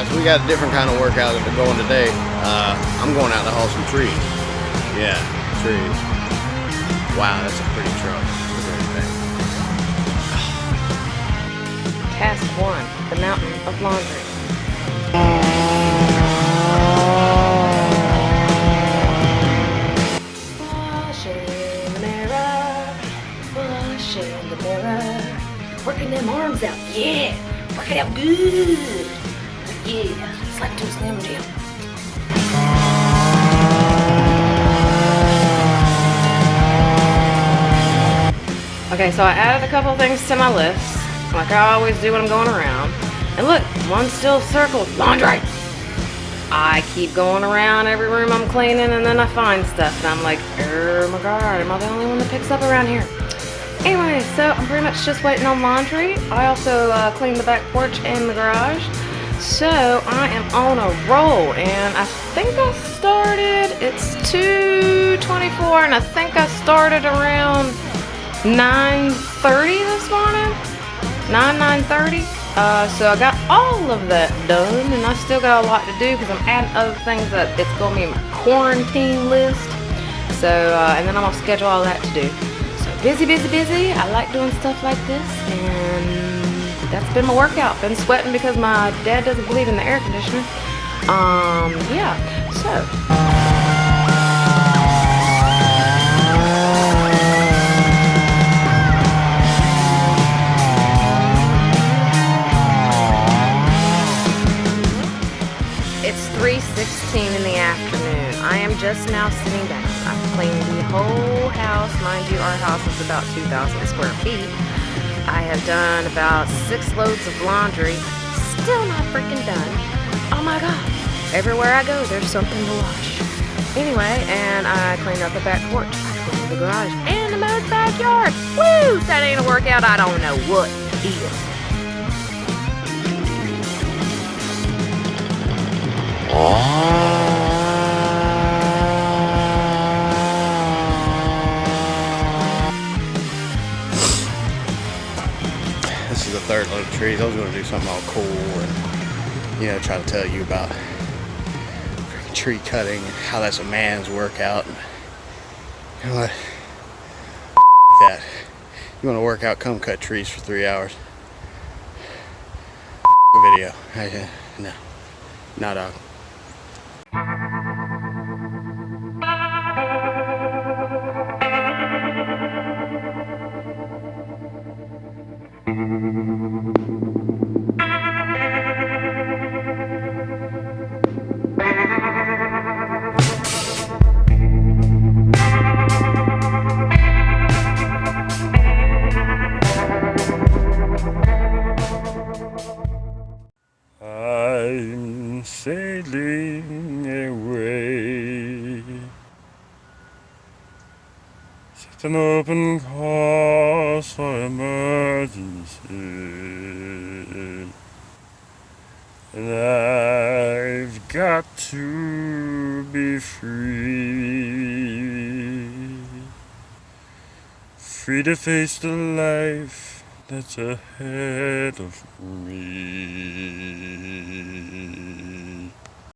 guys, we got a different kind of workout that we're going today. I'm going out to haul some trees. Yeah, trees. Wow, that's a pretty truck. Look at that thing. Task 1, the mountain of laundry. Washing the mirror, washing the mirror, working them arms out, yeah, work it out good, yeah, slap to a slim jim. Okay, so I added a couple things to my list, like I always do when I'm going around. And look, one's still circled, laundry. I keep going around every room I'm cleaning and then I find stuff and I'm like, oh my god, am I the only one that picks up around here? Anyway, so I'm pretty much just waiting on laundry. I also cleaned the back porch and the garage. So I am on a roll and I think I started, it's 2:24 and I think I started around 9:30 this morning, 9:30. So I got all of that done, and I still got a lot to do because I'm adding other things that it's going to be in my quarantine list. So, and then I'm going to schedule all that to do. So busy, busy, busy. I like doing stuff like this, and that's been my workout. Been sweating because my dad doesn't believe in the air conditioner. Yeah, so. It's 3:16 in the afternoon. I am just now sitting down. I've cleaned the whole house. Mind you, our house is about 2,000 square feet. I have done about 6 loads of laundry. Still not freaking done. Oh my god. Everywhere I go, there's something to wash. Anyway, and I cleaned up the back porch. I cleaned the garage and the mowed backyard. Woo! If that ain't a workout, I don't know what is. This is the third load of trees. I was going to do something all cool and, you know, try to tell you about freaking tree cutting, how that's a man's workout. And, you know what? That. You want to work out, come cut trees for 3 hours. Video. No. No, dog. I'm sailing away. Set an open course for emergency. And I've got to be free. Free to face the life that's ahead of me.